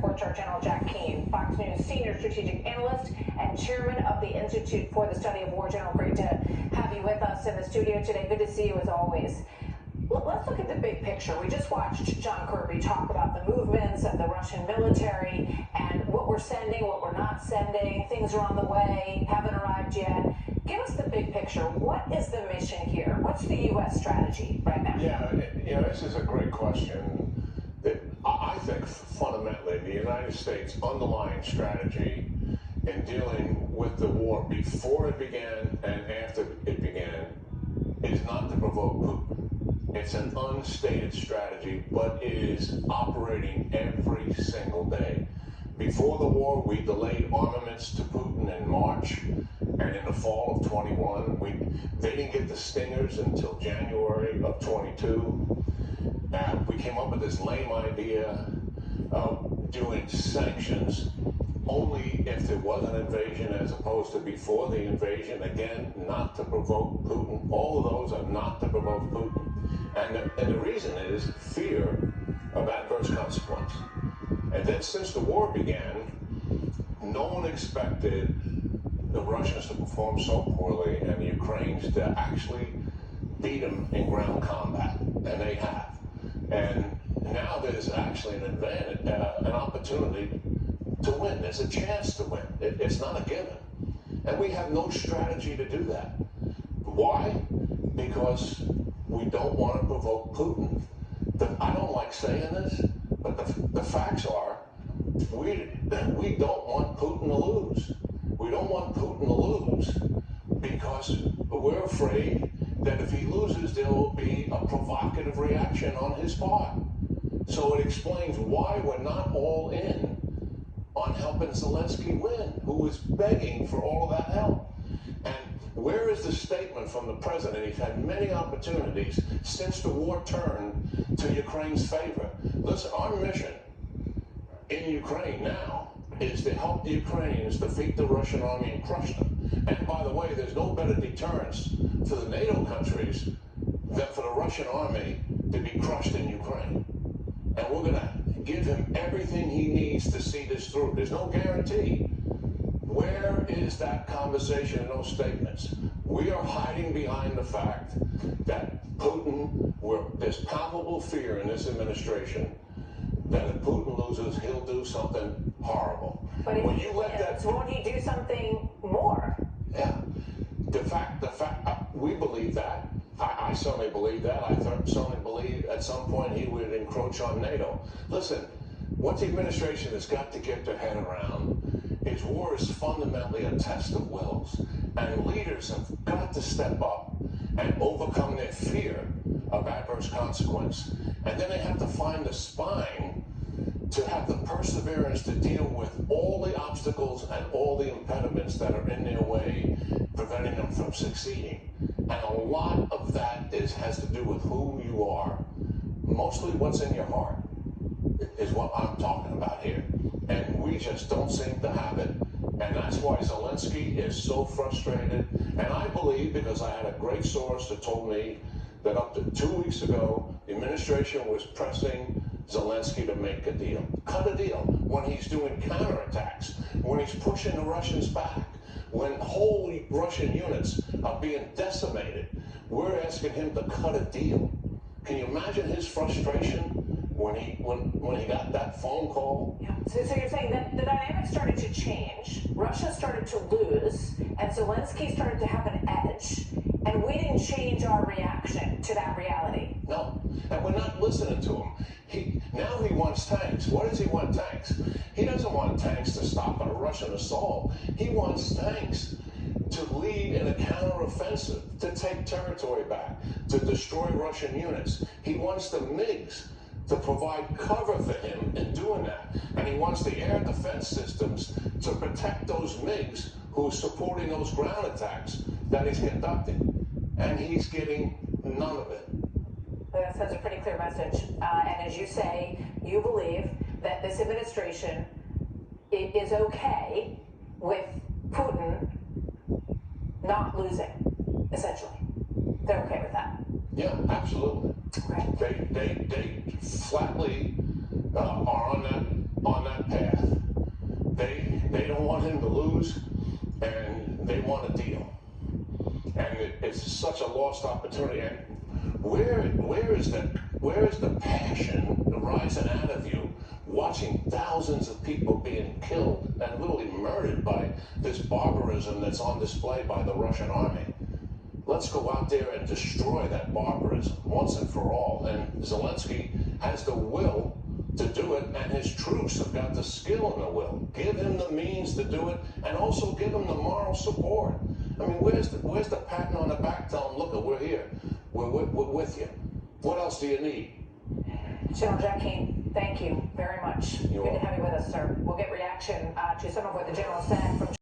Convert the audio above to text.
reports our General Jack Keane, Fox News senior strategic analyst and chairman of the Institute for the Study of War. General, great to have you with us in the studio today. Good to see you as always. Let's look at the big picture. We just watched John Kirby talk about the movements of the Russian military and what we're sending, what we're not sending. Things are on the way, haven't arrived yet. Give us the big picture. What is the mission here? What's the U.S. strategy right now? Yeah, this is a great question. I think fundamentally the United States' underlying strategy in dealing with the war before it began and after it began is not to provoke Putin. It's an unstated strategy, but it is operating every single day. Before the war, we delayed armaments to Putin in March, and in the fall of 21, they didn't get the Stingers until January of 22. We came up with this lame idea of doing sanctions only if there was an invasion as opposed to before the invasion. Again, not to provoke Putin. All of those are not to provoke Putin. And the reason is fear of adverse consequence. And then since the war began, no one expected the Russians to perform so poorly and the Ukrainians to actually beat them in ground combat. And they have. And now there's actually an advantage, an opportunity to win. There's a chance to win. It's not a given. And we have no strategy to do that. Why? Because we don't want to provoke Putin. I don't like saying this, but the facts are we don't want Putin to lose. We don't want Putin to lose because we're afraid that if he loses, there will be a provocative reaction on his part. So it explains why we're not all in on helping Zelensky win, who is begging for all of that help. And where is the statement from the president? He's had many opportunities since the war turned to Ukraine's favor. Listen, our mission in Ukraine now is to help the Ukrainians defeat the Russian army and crush them. And by the way, there's no better deterrence for the NATO countries than for the Russian army to be crushed in Ukraine. And we're going to give him everything he needs to see this through. There's no guarantee. Where is that conversation in those statements? We are hiding behind the fact that Putin, there's palpable fear in this administration that if Putin loses, he'll do something horrible. But if he wins, won't he do something more? Yeah. The fact, we believe that. I certainly believe that. I certainly believe at some point he would encroach on NATO. Listen, what the administration has got to get their head around is war is fundamentally a test of wills. And leaders have got to step up and overcome their fear of adverse consequence. And then they have to find the spine to have the perseverance to deal with all the obstacles and all the impediments that are in their way, preventing them from succeeding. And a lot of that has to do with who you are. Mostly what's in your heart is what I'm talking about here. And we just don't seem to have it. And that's why Zelensky is so frustrated. And I believe, because I had a great source that told me that up to 2 weeks ago, the administration was pressing Zelensky to make a deal. Cut a deal when he's doing counterattacks, when he's pushing the Russians back, when whole Russian units are being decimated. We're asking him to cut a deal. Can you imagine his frustration when he got that phone call? Yeah. So you're saying that the dynamics started to change, Russia started to lose, and Zelensky started to have an edge, and we didn't change our reaction to that reality. No, and we're not listening to him. Now he wants tanks. What does he want tanks? He doesn't want tanks to stop a Russian assault. He wants tanks to lead in a counteroffensive, to take territory back, to destroy Russian units. He wants the MiGs to provide cover for him in doing that. And he wants the air defense systems to protect those MiGs who are supporting those ground attacks that he's conducting. And he's getting none of it. That sends a pretty clear message. And as you say, you believe that this administration is okay with Putin not losing, essentially. They're okay with that. Yeah, absolutely. Okay. They flatly are on that path. Jews, and they want a deal. And it's such a lost opportunity. And where is the passion rising out of you, watching thousands of people being killed and literally murdered by this barbarism that's on display by the Russian army? Let's go out there and destroy that barbarism once and for all. And Zelensky has the will to do it, and his troops have got the skill and the will. Give him the means to do it, and also give him the moral support. I mean, where's the patting on the back telling him, look, we're here, we're with you. What else do you need? General Jack Keane, thank you very much. You're Good to have you with us, sir. We'll get reaction to some of what the general said from